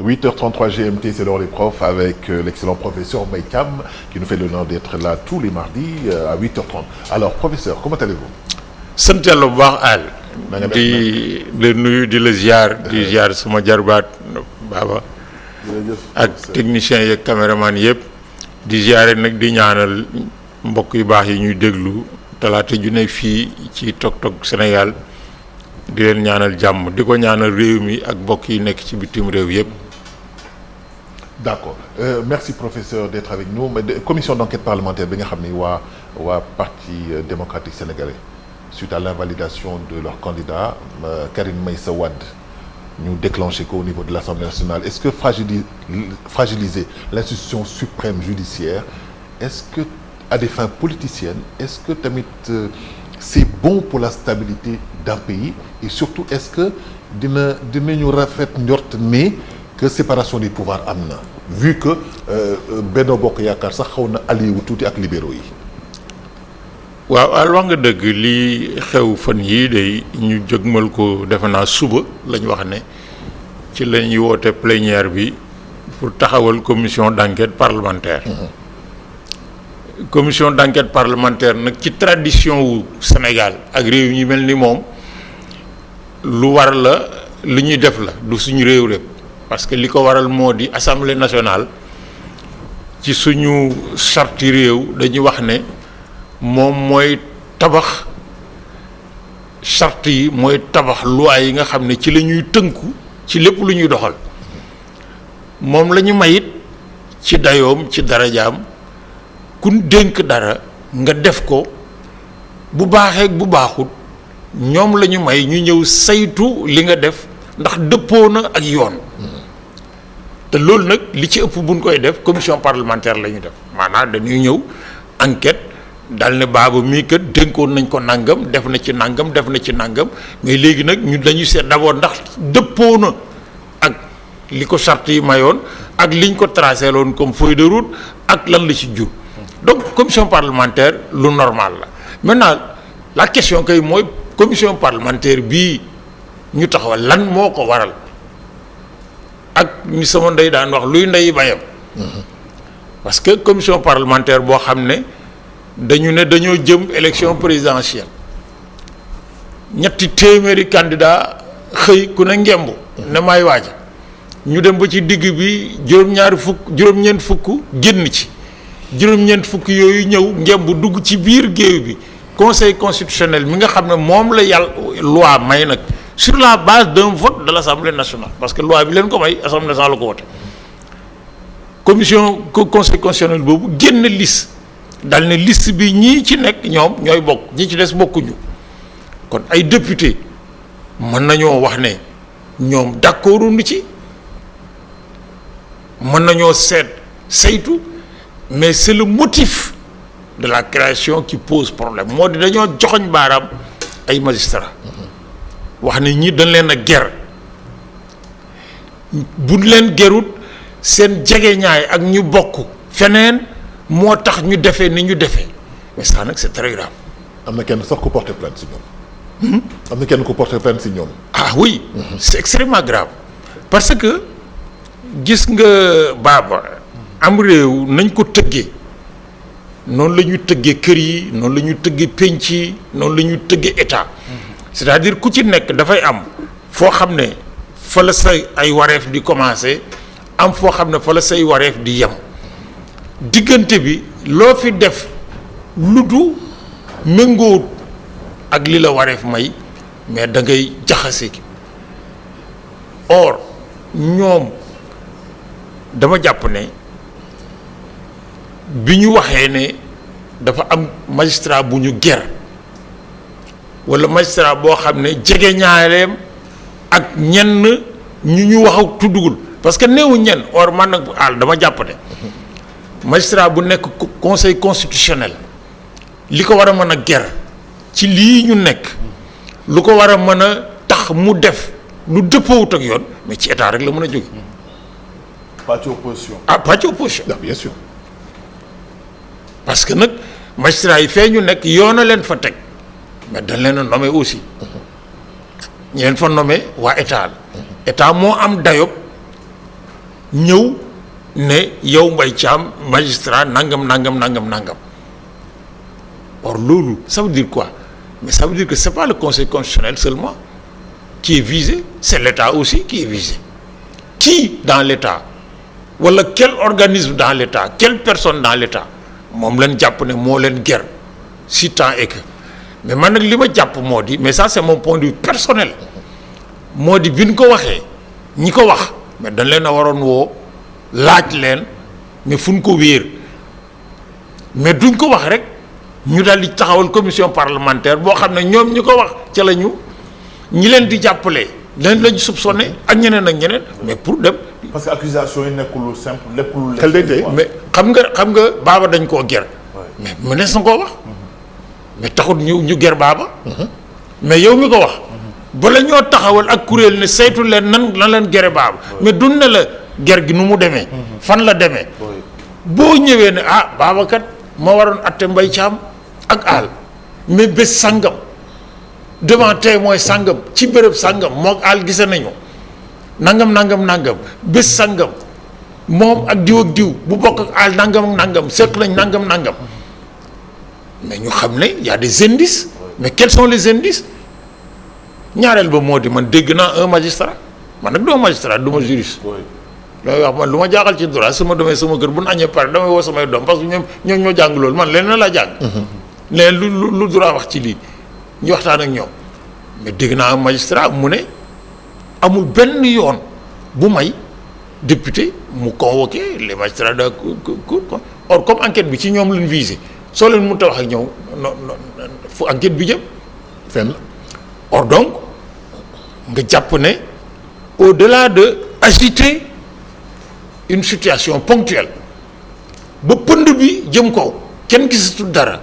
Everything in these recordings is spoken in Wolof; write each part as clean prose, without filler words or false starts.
8h33 GMT, c'est l'heure des profs avec l'excellent professeur Mbaye Thiam qui nous fait l'honneur d'être là tous les mardis à 8h30. Alors, professeur, comment allez-vous? sant Yàlla bu baax Al. di la nuyu di la ziar sama jarbaat Baba. ak technicien yeeg caméraman yëpp. di ziare nag di ñaanal mbokk yu baax yi ñuy déglu talaata ju ne fii ci Tok Tok Sénégal di leen ñaanal jàmm di ko ñaanal réew mi ak mbokk yi nekk ci bitim réew yëpp. D'accord. Merci professeur d'être avec nous. Mais commission d'enquête parlementaire bi nga xam ni waa parti démocratique sénégalais suite à l'invalidation de leur candidat Karim Meïssa Wade ñu déclenché ko au niveau de l'Assemblée nationale. Est-ce que fragiliser l'institution suprême judiciaire, est-ce que à des fins politiciennes, est-ce que tamit c'est bon pour la stabilité d'un pays et surtout est-ce que dinañu rafet njort ne que séparation des pouvoirs am na vu que Benno Bokk Yaakaar sax xaw na allié wu tuuti ak libéraux yi. waaw al wax nga dëgg li xew fan yii de ñu jëgmal ko defe naa suba la ñu wax ne ci la ñuy woote plénière bi pour taxawal commission d'enquête parlementaire. Commission d'enquête parlementaire nag ci tradition wu Sénégal ak réew yi mel ni moom lu war la lu ñuy def la du suñu réew répp parce que li ko waral moo di assemblée nationale ci suñu sarti réew dañuy wax ne moom mooy tabax charte yi mooy tabax loi yi nga xam ne ci la ñuy tënku ci lépp lu ñuy doxal moom la ñu mayit ci dayoom ci darajaam kun dénk dara nga def ko bu baaxee bu baaxut ñoom la ñu may ñu ñëw saytu li nga def ndax dëppoo na ak yoon te loolu nag li ci ëpp buñ koy def commission parlementaire la ñu def maanaam dañuy ñëw enquête dal ne baaba mii kat dénkoon nañ ko nangam def na ci nangam mais léegi nag ñu dañuy seet d'abord ndax dëppoo na ak li ko charte yi mayoon ak liñ ko tracé loon comme feuille de route ak lan la ci jur donc commission parlementaire lu normal la maintenant la question kay mooy commission parlementaire bii ñu taxawal lan moo ko waral ak ni sama ndey daan wax luy ndey bayam parce que commission parlementaire boo xam ne dañoo jëm élection présidentielle ñetti téeméeri candidat xëy ku ne ngemb ne may waaja ñu dem ba ci digg bi juróom-ñeent fukk génn ci juróom-ñeent fukk yooyu ñëw ngemb dugg ci biir géew bi conseil constitutionnel mi nga xam ne moom la yàlla loi may nag sur la base d'un vote de l'Assemblée nationale parce que loi bi leen ko may Assemblée nationale la ko wote conseil constitutionnel boobu génn liste dal ne liste bi ñii ci nekk ñoom ñooy bokk ñi ci des bokkuñu kon ay député mën nañoo wax ne ñoom d'accorduñu ci mën nañoo saytu mais c'est le motif de la création qui pose problème moo di dañoo joxoñ baaraam ay magistrats wax ne ñi dañ leen a ger buñ leen gerut seen jegeñaay ak ñu bokk feneen moo tax ñu defee ni ñu defee mais ça nag c'est très grave. am na kenn sax ku porter plainte si ñoom. am na kenn ku porter plainte si ñoom. ah oui. C'est extrêmement grave parce que gis nga baaba am réew nañ ko tëggee noonu la ñuy tëggee kër yi noonu la ñuy tëggee penc yi noonu la ñuy tëggee état c'est-à-dire ku ci nekk dafay am foo xam ne fa la say ay wareef di commencer am foo xam ne fa la say wareef di yem diggante bi loo fi def lu du méngóot ak li la wareef may mais da ngay jaxase ki or ñoom dama jàpp ne bi ñu waxee ne dafa am magistrat bu ñu ger walla magistrat boo xam ne jege ñaaleem ak ñenn ñu wax ak tuddugul parce que néewu ñenn or man nag àll dama jàpp ne magistrat bu nekk conseil constitutionnel li ko war a mën a ger ci lii ñu nekk lu ko war a mën a tax mu def lu dëppoowut ak yoon mais ci état rek la mën a jóge pas ci opposition. pas ci opposition. bien sûr. parce que nag magistrat yi fee ñu nekk yoon a leen fa teg mais dañ leen a nommé aussi ñi leen fa nommé waa état la état moo am dayob ñëw ne yow Mbaye Thiam magistrat nangam. Or loolu ça veut dire quoi? Mais ça veut dire que c'est pas le Conseil constitutionnel seulement qui est visé, c'est l'État aussi qui est visé. Qui dans l'État wala quel organisme dans l'État, quelle personne dans l'État moom leen jàpp ne moo leen ger si tant est que mais man nag li ma jàpp moo di, mais ça c'est mon point de vue personnel, moo di bi ñu ko waxee ñi ko wax mais dañ leen a waroon woo laaj leen mais fu ñu ko wéer mais duñ ko wax rek ñu daal di taxawal commission parlementaire boo xam ne ñoom ñi ko wax ca la ñu ñi leen di jàppale leen lañu soupçonné ak ñeneen mais pour dem. parce que accusation yi nekkul lu simple lépp lu. xel day tey mais xam nga baaba dañ koo ger. mais mënees na koo wax. mais taxut ñu ger baaba. mais yow mi ko wax. bala ñoo taxawal ak kuréel ne saytu leen nan leen gere baaba. mais duñ ne la ger gi nu mu demee. fan la demee. boo ñëwee ne baaba kat ma waroon atte Mbaye Thiam ak aal mais bés sangam. devant témoin sangam ci béréb sangam moog aal gise nañu nangam bés sangam moom ak diw bu bokk ak aal nangam seq nañ nangam mais ñu xam ne y a des indices mais quels sont les indices ñaareel ba moo di man dégg naa un magistrat man nag doo magistrat du ma juriste looy wax man lu ma jaaxal ci droit su ma demee sama kër bu ñu añee pare damay woo samay doom parce que ñoom ñoo jàng loolu man leen na laa jàng leen lu droit wax ci lii ñu waxtaan ak ñoom mais dégg naa am magistrat mu ne amul benn yoon bu may député mu convoqué les magistrats de la cour or comme enquête bi ci ñoom lañ visé soo leen mënut a wax ak ñoom non fu enquête bi jëm fenn. or donc nga jàpp ne au-delà de agiter une situation ponctuelle ba pënd bi jëm kaw kenn gisatul dara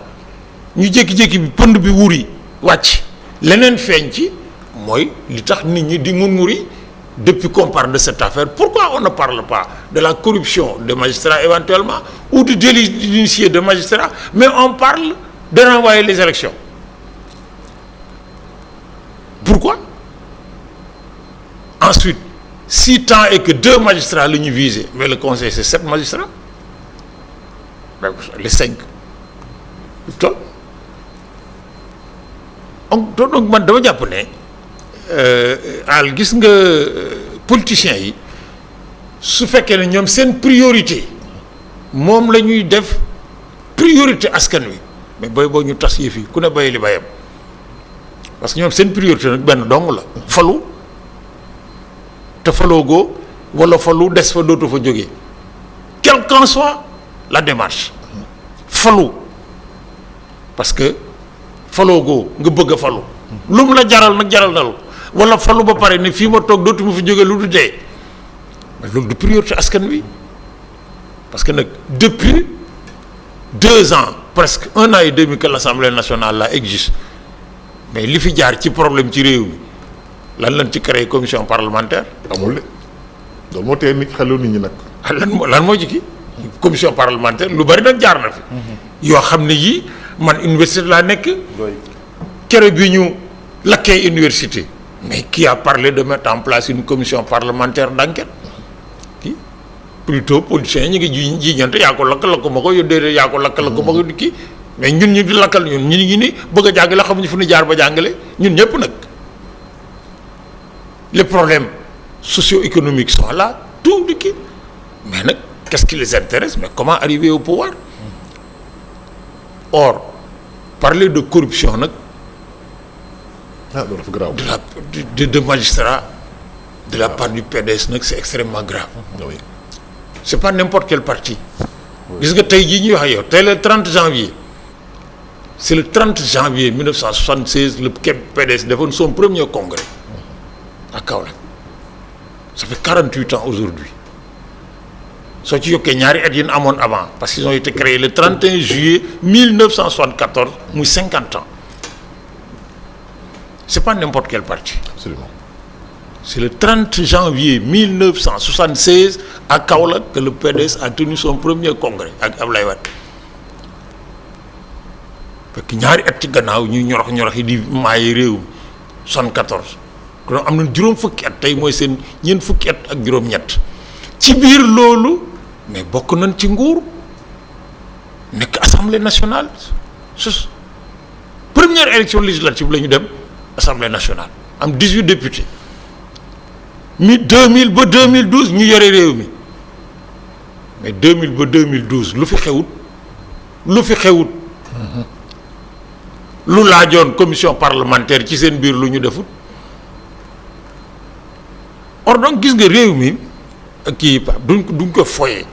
ñu jékki-jékki bi pënd bi wuri wàcc leneen feeñ ci mooy li tax nit ñi di ngun-nguri depuis qu'on parle de cette affaire. Pourquoi on ne parle pas de la corruption des magistrats éventuellement ou du délit d'initié de magistrats, mais on parle de renvoyer les élections? Pourquoi? Ensuite, si tant est que 2 magistrats le ñu visé, mais le conseil c'est 7 magistrats, les 5 toll. Donc man dama jàpp ne al gis nga politiciens yi su fekkee ne ñoom seen priorité moom la ñuy def priorité askan wi mais booy boo ñu tas yëf yi ku ne bay li bayam parce que ñoom seen priorité nag benn dong la falu te faloogoo wala falu des fa dootu fa jógee quelle qu'en soit la démarche falu parce que faloogoo nga bëgg a falu lu mu la jaral nag jaral na la wala falu ba pare ne fii ma toog dootu ma fi jógee lu du dee mais loolu du priorité askan wi parce que nag depuis 2 ans presque 1 an et demi que l'Assemblée nationale là existe mais li fi jaar ci problème ci réew mi lan lañ ci créé commission parlementaire. amul de loolu moo tee nit xelu nit ñi nag. lan moo ci kii commission parlementaire lu bari nag jaar na fi. yoo xam ne yii man université laa nekk. kere bi ñu lakkee université. mais qui a parlé de mettre en place une commission parlementaire d'enquête kii plutôt politiciens ñu ngi jiiñante yaa ko lakk ma ko yóddee yaa ko lakk ma ko di kii mais ñun ñu di lakkal ñun ñu ngi ni bëgg a jàngale xamuñu fu ñu jaar ba jàngale ñun ñëpp nag les problèmes socio-économiques sont là tout di kii mais nag qu'est-ce qui les intéresse mais comment arriver au pouvoir or parler de corruption nag de magistrats de la part du PDS nag c'est extrêmement grave. Oui. C'est pas n'importe quel parti. gis nga tey jii ñuy wax yow tey le 30 janvier c'est le 30 janvier 1976 le PDS defoon son premier congrès à Kaolack ça fait 48 ans aujourd'hui soo ci yokkee ñaari at yi ñu amoon avant parce qu'ils ont été créés le 31 juillet 1974 muy 50 ans. C'est pas n'importe quel parti. Absolument. C'est le 30 janvier 1976 à Kaolack que le PDS a tenu son premier congrès ak Ablaye Wade fekk ñaari at ci gannaaw ñuy ñorox yi di maaye réew 74 kon am na juróom fukki at tey mooy seen ñeent fukki at ak juróom-ñett ci biir loolu mais bokk nañ ci nguur nekk assemblée nationale sus première élection législative la ñu dem assemblée nationale am 18 députés mi 2000 ba 2012 ñu yore réew mi mais 2000 ba 2012 lu fi xewut lu laajoon commission parlementaire ci seen biir lu ñu defut or donc gis nga réew mi kii duñ ko foyee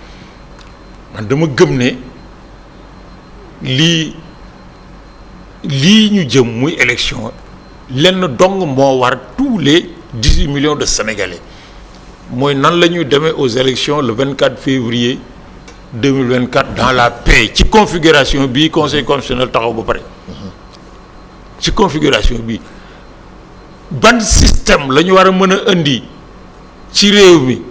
man dama gëm ne lii ñu jëm muy élection lenn dong moo war tous les 18 millions de Sénégalais mooy nan la ñuy demee aux élections le 24 février 2024 dans la paix ci configuration bii conseil constitutionnel taxaw ba pare ci configuration bii ban système la ñu war a mën a indi ci réew mi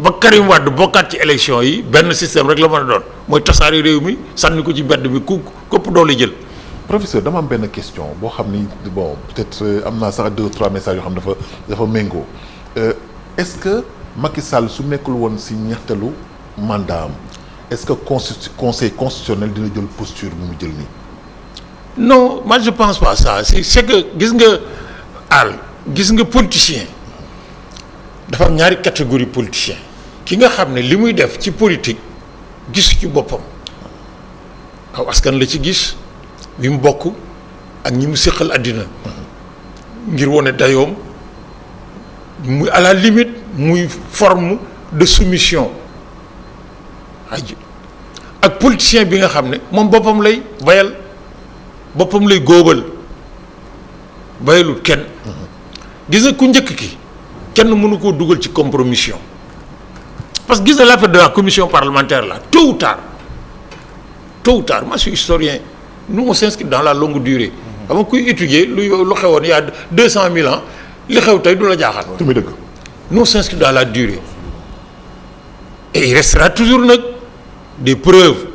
ba Karim Wade bokkaat ci élection yi benn système rek la mën a doon mooy tasaari réew mi sànni ko ci mbedd bi ku këpp doole jël. professeur dama am benn question boo xam ni bon peut-être am naa sax 2 ou 3 messages yoo xam dafa méngoo est-ce que Macky Sall su nekkul woon si ñetteelu mandat am est-ce que conseil constitutionnel dina jël posture bu mu jël nii. non moi je pense pas ça c'est que gis nga politicien dafa am ñaari catégorie politicien ki nga xam ne li muy def ci politique gis ci boppam aw askan la ci gis bi mu bokk ak ñi mu séqal àddina ngir wone dayoom muy à la limite muy forme de soumission ak politicien bi nga xam ne moom boppam lay bayal boppam lay góobal bayalut kenn gis nga ku njëkk ki kenn mënu koo dugal ci compromission parce que gis nga l'affaire de la commission parlementaire là tôt ou tard moi je suis historien nous on s'inscrit dans la longue durée xam nga kuy étudier lu xewoon il y a 200 000 ans li xew tey du la jaaxal. tamit dëgg. nous on s'inscrit dans la durée et il restera toujours nag des preuves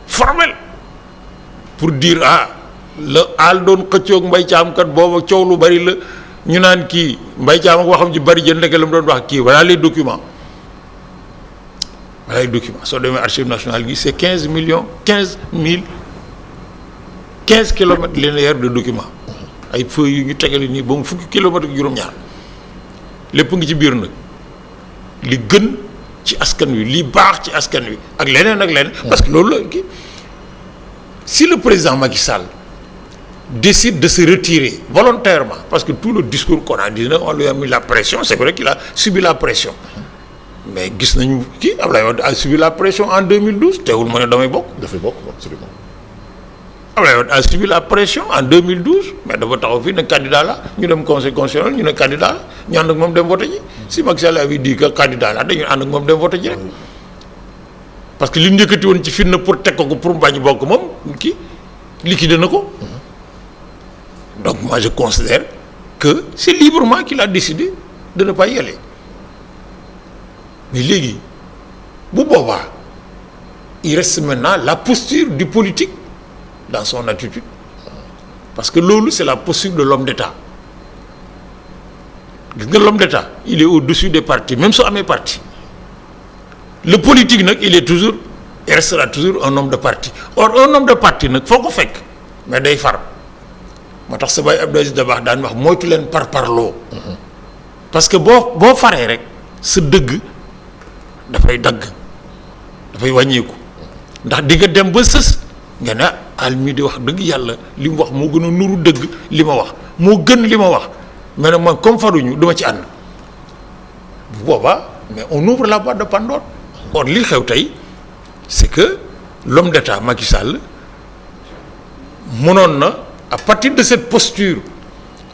formelles pour dire la aal doon xëccoog Mbaye Thiam kat booba coow lu bari la ñu naan kii Mbaye Thiam ak waxam ji bari jën ndeke la mu doon wax kii voilà les documents soo demee archive nationale gi c'est 15 kilomètres linéaires de documents ay feuilles yu ñu tegale nii ba mu fukki kilomètres ak juróom-ñaar lépp ngi ci biir nag li gën ci askan wi li baax ci askan wi ak leneen parce que loolu la kii si le président Macky Sall décide de se retirer volontairement parce que tout le discours qu'on a dit on lui a mis la pression c'est vrai qu'il a subi la pression mais gis nañu kii Abdoulaye Wade a subi la pression en 2012 teewul ma ne damay bokk. dafay bokk absolument. Abdoulaye Wade a subi la pression en 2012 mais dafa taxaw fii ne candidat la ñu dem conseil constitutionnel ñu ne candidat la ñu ànd ak moom dem voté ji si Macky Sall avait dit que candidat la dañu ànd ak moom dem voté ji rek parce que li ñu njëkkati woon ci fitna pour teg ko pour mu bañ bokk moom kii liquidé na ko donc moi je considère que c'est librement qu'il a décidé de ne pas y aller mais léegi bu boobaa il reste maintenant la posture du politique dans son attitude parce que loolu c'est la posture de l'homme d'État gis nga l'homme d'État il est au-dessus des partis même su amee parti le politique nag il restera toujours un homme de parti or un homme de parti nag foo ko fekk mais day far moo tax sa baay Abdou Aziz Dabakh daan wax moytu leen parparloo parce que boo faree rek sa dëgg dafay dagg dafay wàññeeku ndax di nga dem ba sës nga ne almi di wax dëgg yàlla li mu wax moo gën a nuru dëgg li ma wax moo gën li ma wax mais nag man comme faruñu duma ci ànd bu boobaa mais on ouvre la boîte de Pandore or li xew tey c'est que l'homme d'État Macky Sall mënoon na à partir de cette posture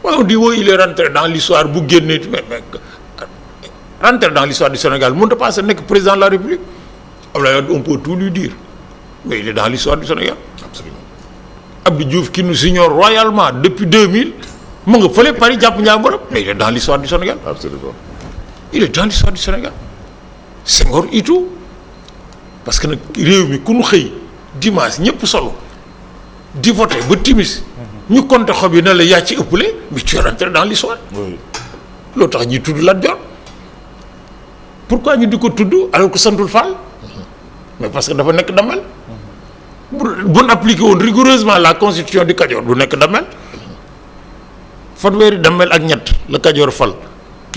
on dit oui il est rentré dans l'histoire bu génnee mais rentrer dans l'histoire du Sénégal mënut a pas nekk président de la République Abdoulaye Wade on peut tout lui dire mais il est dans l'histoire du Sénégal absolument. Abdou Diouf qui nous ignore royalement depuis 2000 mu nga fële Paris jàpp njàmburam mais il est dans l'histoire du Sénégal absolument. il est dans l'histoire du Sénégal Senghor itu parce que nag réew mi ku nu xëy dimanche ñëpp solo di voté ba timis ñu compté xob yi ne la yaa ci ëppale mais tu es rentré dans l'histoire oui. loolu tax ñuy tudd Lat Joor pourquoi ñu di ko tudd alors que santul Fall mais parce que dafa nekk Damel bu appliqué woon rigoureusement la constitution du Kajoor du nekk Damel fanweeri Damel ak ñett la Kajoor fal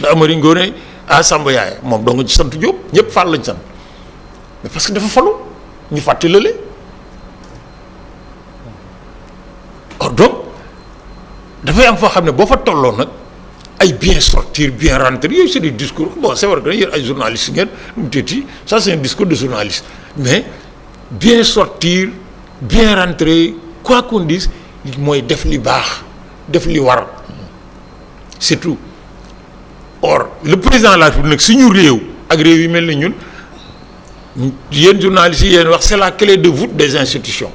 da Amari Ngoone a Samba Yaay moom doo nga ci sant Diop ñëpp Fall lañ sant mais parce que dafa falu ñu fàtte lële donc dafay am foo xam ne boo fa tolloo nag ay bien sortir bien rentrer yooyu c'est des discours bon c'est vrai que yéen ay journalistes ngeen mu tëti ça c'est un discours de journaliste mais bien sortir bien rentrer quoi qu'on dise mooy def li baax def li war c'est tout. Or le président de la République nag suñu réew ak réew yi mel ni ñun yéen journalistes yi yéen wax c'est la clé de voûte des institutions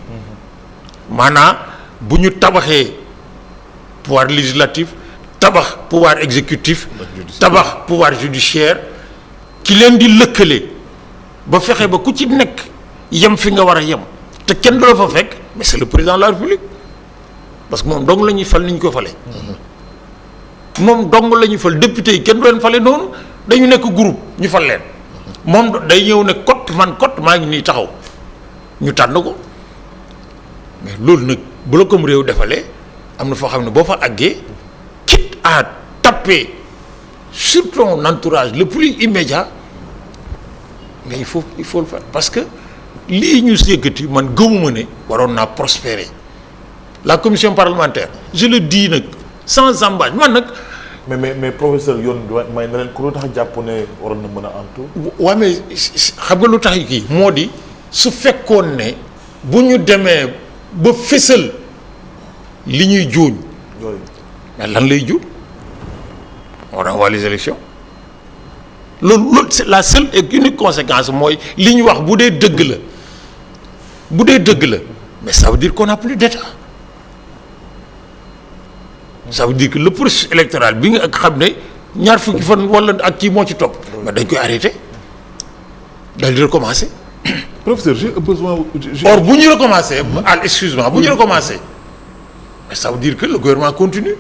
maanaam bu ñu tabaxee pouvoir législatif tabax pouvoir exécutif tabax pouvoir judiciaire ki leen di lëkkale ba fexe ba ku ci nekk yem fi nga war a yem te kenn du la fa fekk mais c'est le président de la République parce que moom dong la ñuy fal ni ñu ko fale moom dong la ñuy fal député yi kenn du leen fale noonu dañu nekk groupe ñu fal leen moom day ñëw ne cote man cote maa ngi nii taxaw ñu tànn ko mais loolu nag bu la comme réew defalee am na foo xam ne boo fa àggee quitte à taper sur ton entourage le plus immédiat mais il faut le faire parce que lii ñu yëkkati man gëmuma ne waroon naa prospérer la commission parlementaire je le dis nag sans embâche man nag. mais professeur yoon may na leen ku lu tax jàpp ne waroon na mën a antu. waaw mais xam nga lu tax kii moo di su fekkoon ne bu ñu demee ba fésal li ñuy juuñ. mais lan lay juuñ on renvoie les élections loolu c'est la seule et unique conséquence mooy li ñu wax bu dee dëgg la mais ça veut dire qu'on n'a plus d'État. ça veut dire que le processus électoral bi nga xam ne ñaar fukki fan wala ak kii moo ci topp mais dañ koy arrêter daal di recommencer. professeur j'ai besoin. or bu ñu recommencer excuse-moi bu ñu recommencer mais ça veut dire que le gouvernement continue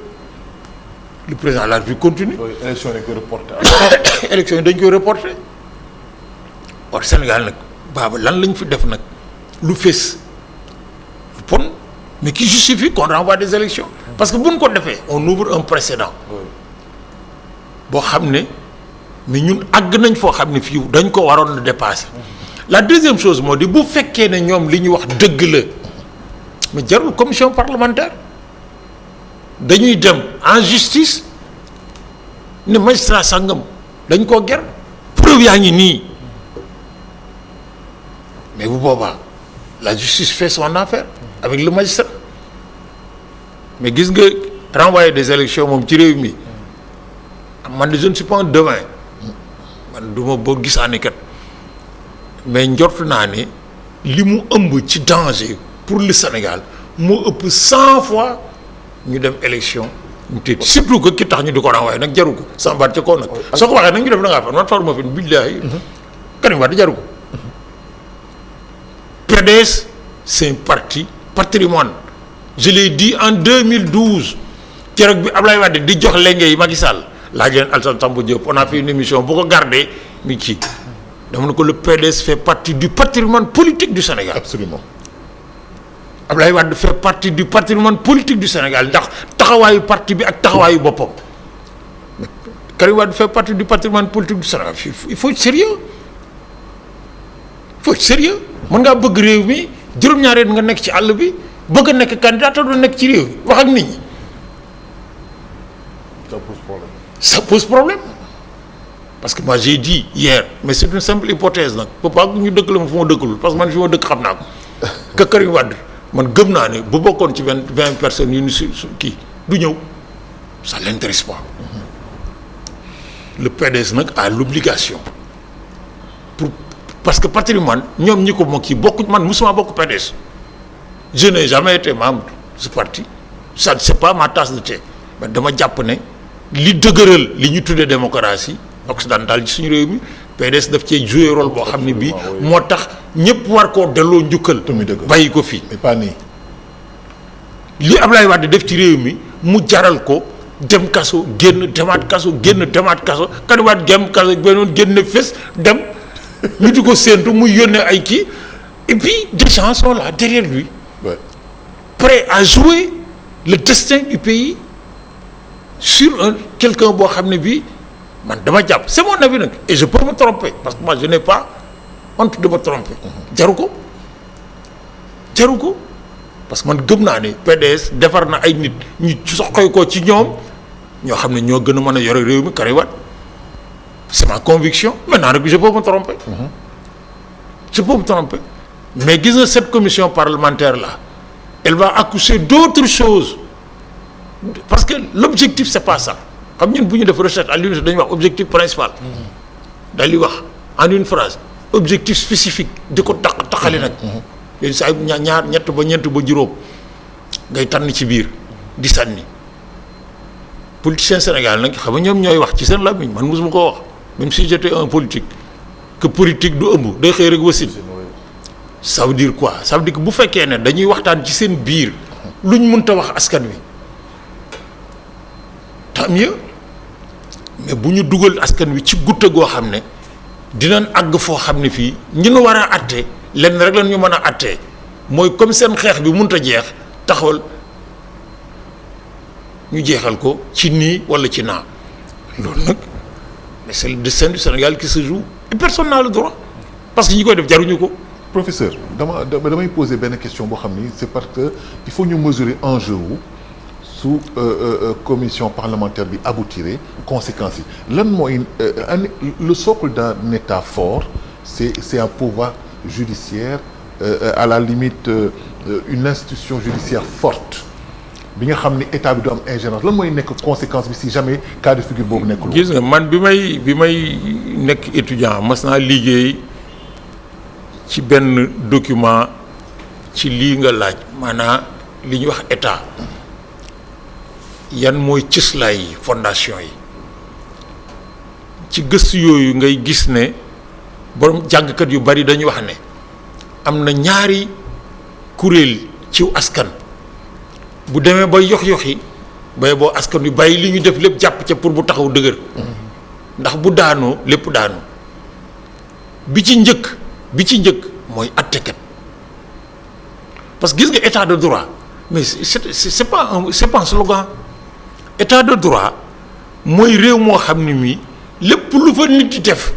le président de la République continue. élection dañ koy reporter. élection yi dañ koy reporter or Sénégal nag baaba lan lañ fi def nag lu fés lu pon mais qui justifie qu'on renvoie des élections parce que bu ñu ko defee on ouvre un précédent boo xam ne mais ñun àgg nañ foo xam ne fii dañ ko waroon na dépasser. La deuxième chose moo di bu fekkee ne ñoom li ñu wax dëgg la mais jarul commission parlementaire dañuy dem en justice ne magistrat sangam dañ koo ger preuve yaa ngi nii mais bu boobaa la justice fait son affaire avec le magistrat mais gis nga renvoyer des élections moom ci réew mi man de je ne suis pas un devin man du ma boo gisaane kat mais njort naa ne li mu ëmb ci danger pour le Sénégal moo ëpp 100 fois ñu dem élection ñu tëj surtout que ki tax ñu di ko renvoyer nag jaru ko sambaat ca kaw nag soo ko waxee nag ñu def da ngaa fan man faruma fen billaahi Karim Wade jaru ko PDS c'est un parti patrimoine je l'ai dit en 2012 keroog bi Ablaye Wade di jox lenge yi Macky Sall laaj leen Alassane Samba Diop on a fait une émission bu ko gardé mi ci dama ne ko le PDS fait partie du patrimoine politique du Sénégal. Absolument. Ablaye Wade fait partie du patrimoine politique du Sénégal ndax taxawaayu parti bi ak taxawaayu boppam Karim Wade fait partie du patrimoine politique du Sénégal il faut être sérieux mën ngaa bëgg réew mi juróom-ñaari nga nekk ci àll bi bëgg a nekk candidat te du nekk ci réew mi wax ak nit ñi. ça pose problème parce que moi j'ai dit hier mais c'est une simple hypothèse nag faut pas ñu dëkk la ma fu ma dëkkalul parce que man fi ma dëkk xam naa ko que Karim Wade man gëm naa ne bu bokkoon ci 20 personnes yu ni su kii du ñëw ça l'intéresse pas le PDS nag a l'obligation parce que patrimoine ñoom ñi ko moo kii bokk man musuma bokk PDS je n'ai jamais été membre de ce parti ça c'est pas ma tasse de thé mais dama jàpp ne li dëgëral li ñu tuddee démocratie occidentale ci suñu réew mi PDS daf cee jouer rôle boo xam ne bii moo tax ñëpp war koo delloo njukkal bàyyi ko fii mais pas nii li Ablaye Wade def ci réew mi mu jaral ko dem kaso génn demaat kaso génn demaat kaso kadiwaat gem kaso benoon génn fes dem ñu di ko séentu muy yónnee ay kii et puis des gens sont là derrière lui prêts à jouer le destin du pays sur quelqu'un boo xam ne bii man dama jàpp c'est mon avis nag et je peux me tromper parce que moi je n'ai pas honte de me tromper jaru ko parce que man gëm naa ne PDS defar na ay nit ñu soxoy ko ci ñoom ñoo xam ne ñoo gën a mën a yore réew mi Karim Wade c'est ma conviction maintenant nag je peux me tromper mais gis nga cette commission parlementaire là elle va accoucher d'autres choses parce que l'objectif c'est pas ça xam ñun bu ñu def recherche à l'université dañuy wax objectif principal daal di wax en une phrase objectif spécifique di ko taxali nag yooyu saa ñaar ñett ba ñeent ba juróom ngay tànn ci biir di sànni politicien Sénégal nag xam nga ñoom ñooy wax ci seen làmmiñ man mosuma koo wax même si j'étais un politique que politique du ëmb day xëy rek wasin ça veut dire quoi ça veut dire que bu fekkee ne dañuy waxtaan ci seen biir luñ mënta wax askan wi tant mieux mais bu ñu dugal askan wi ci gutta goo xam ne dinañ àgg foo xam ne fii ñu nu war a àtte lenn rek lan ñu mën a àttee mooy comme seen xeex bi mënut a jeex taxawal ñu jeexal ko ci nii wala ci naa loolu nag mais c'est le destin du Sénégal qui se joue et personne n'a le droit parce que ñi koy def jaruñu ko. professeur damay poser benn question boo xam ni c'est parce que il faut ñu mesurer enjeu wu su commission parlementaire bi aboutiré conséquences yi lan mooy le socle d'un État fort c'est un pouvoir judiciaire à la limite une institution judiciaire forte bi nga xam ni état bi du am ingérence lan mooy nekk conséquence bi si jamais cas de figure boobu nekkul. gis nga man bi may nekk étudiant mas naa liggéey ci benn document ci lii nga laaj maanaam li ñuy wax état yan mooy cëslaay yi fondation yi ci gëstu yooyu ngay gis ne borom jàngkat yu bari dañuy wax ne am na ñaari kuréel ciw askan bu demee ba yox-yoxi bay boo askan yu bàyyi li ñu def lépp jàpp ca pour bu taxaw dëgër ndax bu daanoo lépp daanoo bi ci njëkk mooy attekat parce que gis nga état de droit mais c'est pas un slogan état de droit mooy réew moo xam ne mii lépp lu fa nit di def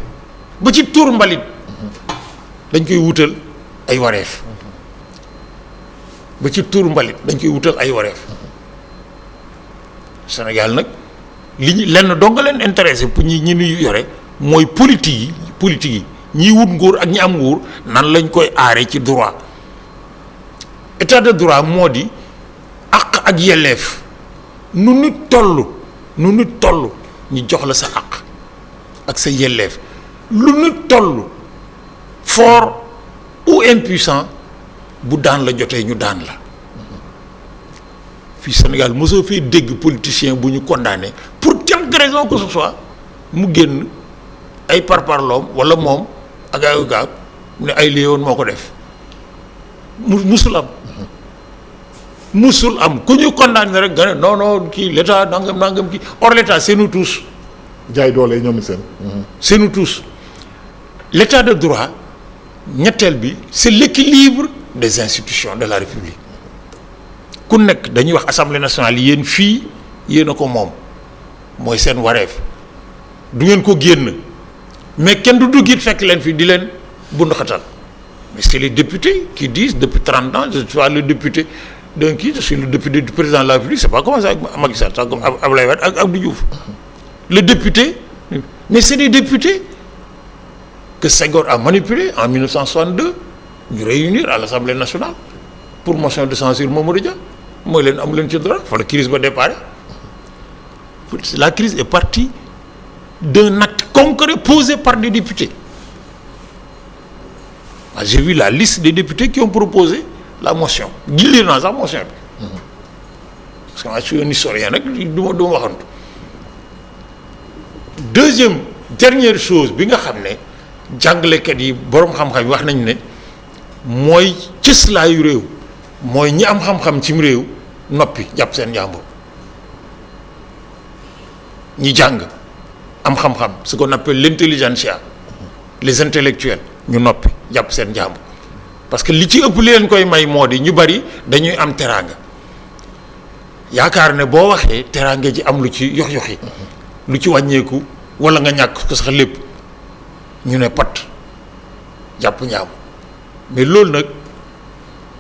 ba ci tuur mbalit dañ koy wutal ay wareef ba ci tuur mbalit dañ koy wutal ay wareef Sénégal nag li ñu lenn doo nga leen intéressé pour ñi ñuy yore mooy politique yi ñiy wut nguur ak ñi am nguur nan lañ koy aare ci droit état de droit moo di àq ak yelleef nu nit toll ñu jox la sa àq ak sa yelleef lu nit toll fort ou impuissant bu daan la jotee ñu daan la fii Sénégal mosoo fee dégg politicien bu ñu condamné pour quelque raison que ce soit mu génn ay parparloom wala moom ak ay gaab ne ay léewoon moo ko def musul am ku ñu condamné rek nga ne non kii l'état nangam kii or l'état c'est nous tous. jaay doole ñoom seen. c'est nous tous l'état de droit ñetteel bi c'est l'équilibre des institutions de la République ku nekk dañuy wax assemblée nationale yéen fii yéen a ko moom mooy seen wareef du ngeen ko génn mais kenn du dugg it fekk leen fii di leen bunduxatal mais c'est les députés qui disent depuis 30 ans je suis le député d'un kii je suis le député du président de la République c'est pas comme ça avec Macky Sall c'est comme Abdoulaye Wade ak Abdou Diouf le député mais c'est des députés que Senghor a manipulé en 1962 ñu réunir à l'Assemblée nationale pour motion de censure Mamadou Dia mooy leen amu leen ci droit fa la crise ba départ la crise est partie d'un acte concret posé par des députés. J'ai vu la liste des députés qui ont proposé la motion lire naa sax motion bi parce que moi je suis un historien nag du ma waxantu deuxième dernière chose bi nga xam ne jàngalekat yi boroom xam-xam yi wax nañ ne mooy cëslaayu réew mooy ñi am xam-xam cim réew noppi jàpp seen jàmbur ñi jàng am xam-xam ce qu'on appelle l'intelligentsia les intellectuels ñu noppi jàpp seen njàmbur parce que li ci ëpp li leen koy may moo di ñu bari dañuy am teraanga yaakaar ne boo waxee teraanga ji am lu ci yox-yoxi lu ci wàññeeku wala nga ñàkk ko sax lépp ñu ne pat jàpp njàmbur mais loolu nag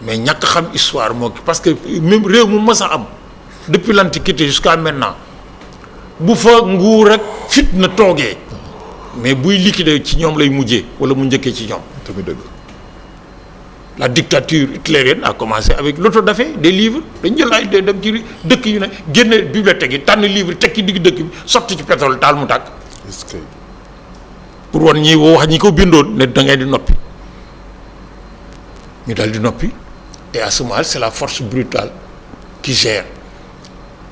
mais ñàkk xam histoire moo parce que même réew mu mës a am depuis l'antiquité jusqu'à maintenant bu fa nguur rek fitna toogee mais buy liquider ci ñoom lay mujjee wala mu njëkkee ci ñoom. tamit dëgg. La dictature hitlérienne a commencé avec l'autodafé des livres dañ jël ay dem ci dëkk yu ne génne bibliothèque yi tànn livre teg ci digg dëkk bi sotti ci pétrole taal mu tàkk. est-ce que pour wan ñi wax ñi ko bindoon ne da ngay di noppi ñu dal di noppi et à ce moment c'est la force brutale qui gère.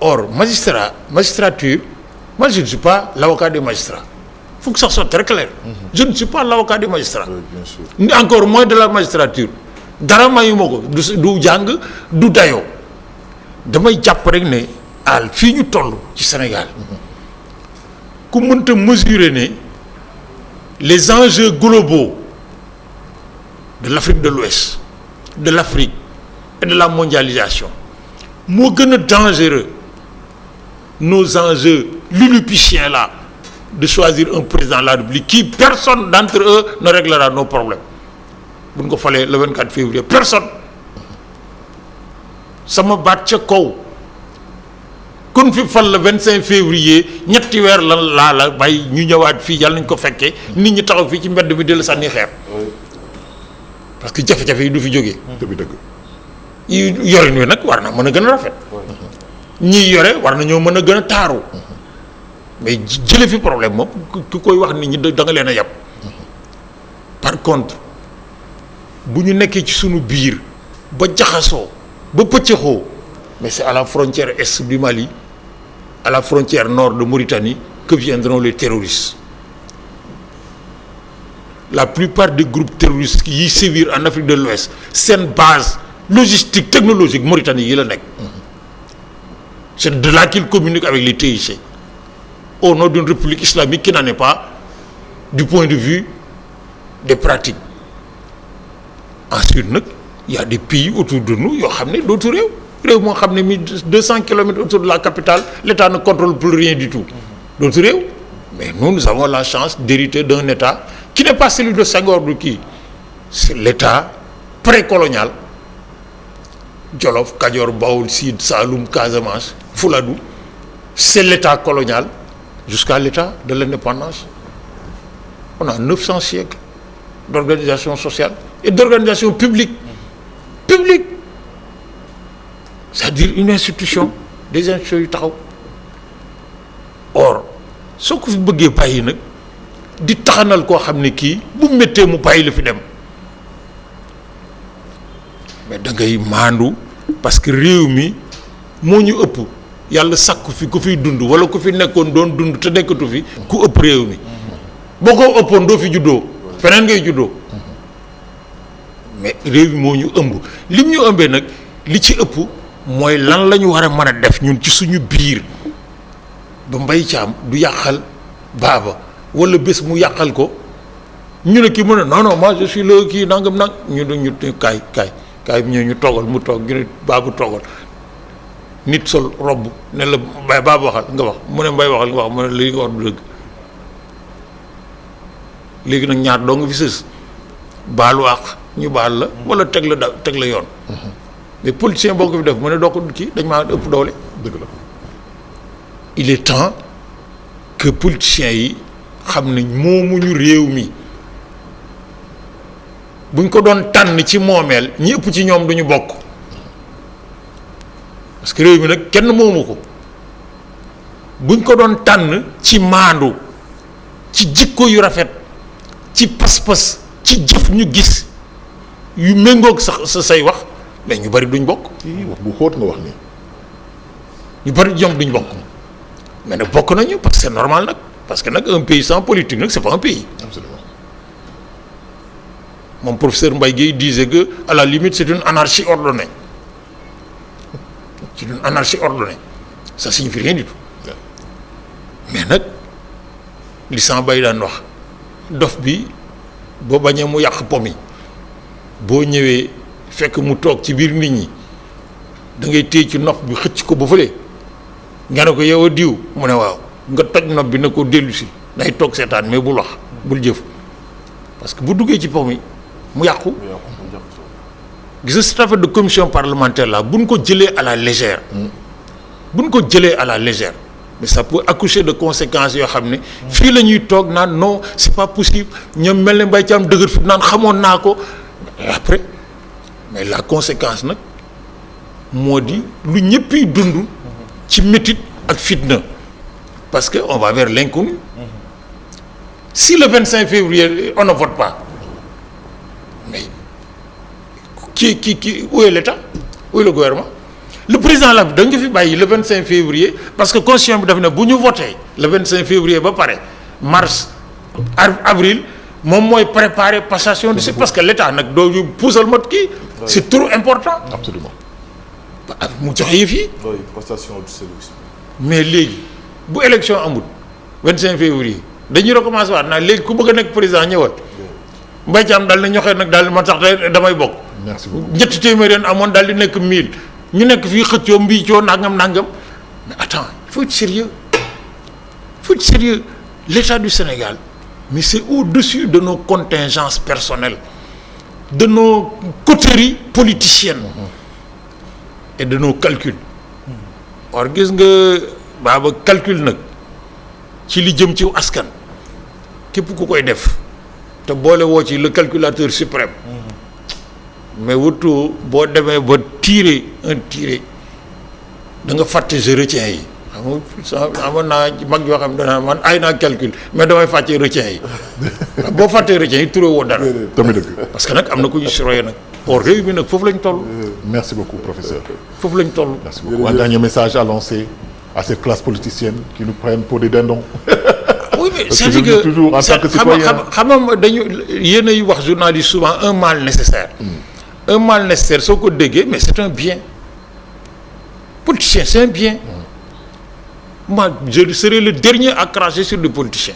Or magistrature moi je ne suis pas l'avocat des magistrats faut que ça soit très clair. Je ne suis pas l'avocat des magistrats. oui, bien sûr. Encore moins de la magistrature dara mayuma ko du jàng du dayoo damay jàpp rek ne al fii ñu toll ci Sénégal ku mënta mesurer ne les enjeux globaux de l'Afrique de l'Ouest de l'Afrique et de la mondialisation moo gën a dangereux nos enjeux lilliputiens là de choisir un président de la République qui personne d'entre eux ne réglera nos problèmes bu ñu ko falee le 24 février personne sama baat ca kaw kun fi fal le 25 février ñetti weer lan laa la bàyyi ñu ñëwaat fii yàlla nañ ko fekkee nit ñi taxaw fii ci mbedd mi dellu sànni xeer parce que jafe-jafe yi du fi jógee. dëgg. yorin wi nag war na mën a gën a rafet ñiy yore war na ñoo mën a gën a taaru mais jële fi problème moom ku koy wax nit ñi da nga leen a yab par contre bu ñu nekkee ci sunu biir ba jaxasoo ba pëccëxoo mais c'est à la frontière est du Mali à la frontière nord de Mauritanie que viendront les terroristes la plupart des groupes terroristes yi sévir en Afrique de l'Ouest seen base logistique technologique Mauritanie yi la nekk c'est de là qu'ils communiquent avec les TIC au nom d'une république islamique qui n'en est pas du point de vue des pratiques ensuite nag il y a des pays autour de nous yoo xam ne dootu réew moo xam ne 1200 kilomètres autour de la capitale l'État ne contrôle plus rien du tout dootu réew mais nous avons la chance d'hériter d'un État qui n'est pas celui de Senghor du kii c'est l'État précolonial Jolof Kajoor Bawol Sine Saloum Casamance Fouladou c'est l'État colonial jusqu'à l'État de l'indépendance on a 900 siècles d'organisation sociale et d'organisation publique c'est-à-dire une institution des institutions yu taxaw or soo ko fi bëggee bàyyi nag di taxanal koo xam ne kii bu méttee mu bàyyi la fi dem mais da ngay maandu parce que réew mi moo ñu ëpp yàlla sakku fi ku fiy dund wala ku fi nekkoon doon dund te nekkatu fi ku ëpp réew mi boo ko ëppoon doo fi juddoo feneen ngay juddoo mais réew mi moo ñu ëmb lim ñu ëmbee nag li ci ëpp mooy lan la ñu war a mën a def ñun ci suñu biir ba Mbaye Thiam du yàqal Baba wala bés mu yàqal ko ñu ne kii mu ne non moi je suis le kii nangam nang ñu kaay bi ñëw ñu toogal mu toog ñu ne Baba toogal nit sol robb ne la Mbaye Baba waxal nga wax mu ne Mbaye waxal nga wax mu ne li nga wax du dëgg léegi nag ñaar doo nga fi sës baalu àq ñu baal la wala teg la yoon mais politicien boo ko fi def mu ne doo ko kii dañ maa ëpp doole. dëgg la. il est temps que politiciens yi xam ne moomuñu réew mi buñ ko doon tànn ci moomeel ñi ëpp ci ñoom duñu bokk parce que réew mi nag kenn moomu ko buñ ko doon tànn ci maandu ci jikko yu rafet ci pas-pas ci jëf ñu gis yu méngoog sa say wax mais ñu bari duñ bokk. wax bu xóot nga wax nii. ñu bari ñoom duñ bokk mais nag bokk nañu parce que c'est normal nag parce que nag un pays sans politique nag c'est pas un pays. Absolument. Mon professeur Mbaye Guèye disait que à la limite c'est une anarchie ordonnée c'est une anarchie ordonnée ça signifie rien du tout mais nag li sama bay daan wax dof bi boo bañee mu yàq pom yi boo ñëwee fekk mu toog ci biir nit ñi da ngay téye ci nopp bi xëcc ko ba fële nga ne ko yow a diw mu ne waaw nga toj nopp bi ne ko dellu si day toog seetaan mais bul wax bul jëf parce que bu duggee ci pom yi mu yàqu. gis nga cette affaire de commission parlementaire là buñ ko jëlee à la légère. buñ ko jëlee à la légère. mais ça peut accoucher de conséquences yoo xam ne. fii la ñuy toog naan non c'est pas possible ñoom mel ne Mbaye Thiam dëgër fi naan xamoon naa ko et après mais la conséquence nag moo di lu ñëpp yi dund. ci métit ak fitna. parce que on va vers l'inconnu. Si le 25 février on ne vote pas mais où est l'État? Où est le gouvernement? Le président la dañ ko fi bàyyi le 25 février parce que constitution bi daf ne bu ñu voté le 25 février ba pare mars avril moom mooy préparer passation de parce que l'État nag doo ñu puusal mot kii. c'est trop important. Absolument. mu joxe yëf yi. passation de service. mais léegi bu élection amul 25 février dañuy recommencer waat naa léegi ku bëgg a nekk président ñëwal Mbaye Thiam daal na ñoxee nag daal man sax damay bokk. Merci beaucoup. ñetti téeméeri amoon daal di nekk 1000 ñu nekk fii xëccoo mbiicoo nangam mais attends il faut être sérieux l'État du Sénégal mais c'est au-dessus de nos contingences personnelles de nos coteries politiciennes et de nos calculs. or gis nga baaba calcul nag ci li jëm ci askan képp ku koy def te boole woo ci le calculateur suprême mais wutu boo demee ba tirer da nga fàtte je retiens yi xam nga amoon naa mag yoo xam ne danaa man ay naa calcul mais damay fàtte retiens yi boo fàttee retiens yi turé woo dara tamit dëgg. parce que nag am na ku ñu surveiller nag or réew mi nag foofu lañ toll. Merci beaucoup, professeur. foofu lañ toll. Merci beaucoup. Un dernier message à lancer à cette classe politicienne qui nous prennent pour des dindons. Oui, mais Parce c'est que que toujours en tant que citoyen. xam nga dañu yéen ay wax journaliste souvent un mal nécessaire. Un mal nécessaire soo ko déggee mais c'est un bien. Politicien c'est un bien. Moi je serai le dernier à cracher sur des politiciens.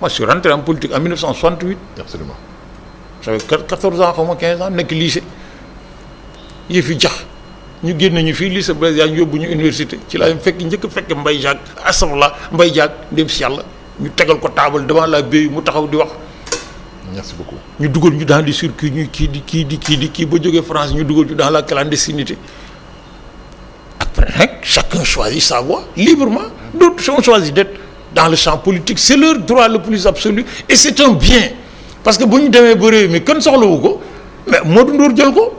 Moi je suis rentré en politique en 1968. Absolument. J'avais 14 ans xaw ma 15 ans nekk lycée yi fi jax ñu génn ñu fii lycée Blaise Diagne yóbbu ñu université ci laa fekk njëkk fekk Mbaye Diack asafla Mbaye Diack dem si yàlla ñu tegal ko table devant la BEI mu taxaw di wax. Merci beaucoup. ñu dugal ñu dans des circuits ñuy kii ba jógee France ñu dugal ñu dans la clandestinité après nag chacun choisit sa voie librement d'autres ont choisi d'être dans le champ politique c'est leur droit le plus absolu et c'est un bien. parce que bu ñu demee ba réew mi kenn soxlawu ko mais Modou Ndour jël ko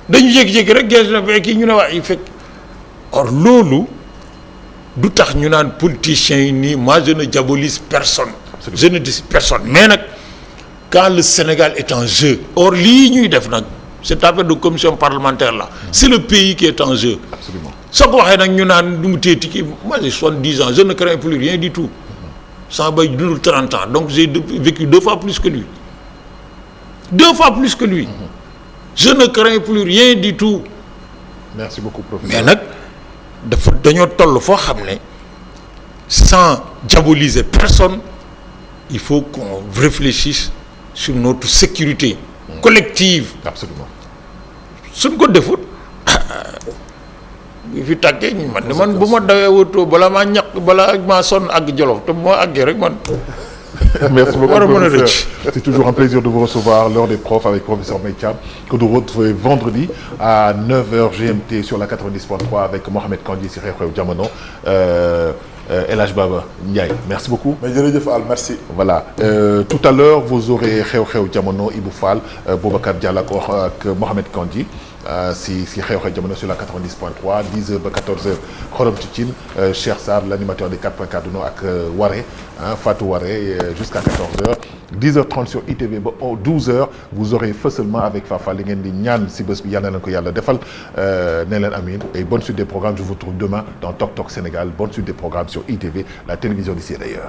dañu jékki-jékki rek gis na kii ñu ne waa yi fekk or loolu du tax ñu naan politiciens yi nii moi je ne diabolise personne. Absolument. Je ne dis personne mais nag quand le Sénégal est en jeu or lii ñuy def nag cette affaire de commission parlementaire là c'est le pays qui est en jeu. Absolument. soo ko waxee nag ñu naan du mu téeti kii moi j'ai 70 ans je ne crains plus rien du tout. sama bay dundul 30 ans donc j'ai vécu 2 fois plus que lui 2 fois plus que lui. Je ne crains plus rien du tout. Merci beaucoup, professeur. mais nag dañoo toll foo xam ne sans diaboliser personne il faut qu'on réfléchisse sur notre sécurité collective. Absolument. suñ ko defut bi fi tàkkee man bu ma dawee wutoo balaa maa ñaq balaa maa sonn àgg Jolof te bu ma àggee rek man. Merci beaucoup, War a mën a professeur. rëcc. C'est toujours un plaisir de vous recevoir l'heure des profs avec professeur Mbaye Thiam que nous retrouvons vendredi à 9h GMT sur la 90.3 avec Mohamed Kandji si Xew Xew Jamono. El Hadj Baba Ndiaye, merci beaucoup. mais jërëjëf Al merci. Voilà. Tout à l'heure, vous aurez Xew Xew Jamono, Ibou Fall, Boubacar Diallo ak Mohamed Kandji si Xew Xew Jamono sur la 90.3, 10h ba 14h, Xorom Tchitchine, Cheikh Sarr, l'animateur des 4.4 Duno ak Waré, Fatou Waré, jusqu'à 14h. 10h30 sur ITV ba 12h, vous aurez Feu seulement avec Fafa li ngeen di ñaan si bés bi yal na leen ko yàlla defal ne leen amiin et bonne suite des programmes. Je vous retrouve demain dans Tok Tok Sénégal. Bonne suite des programmes sur ITV, la télévision d'ici et d'ailleurs.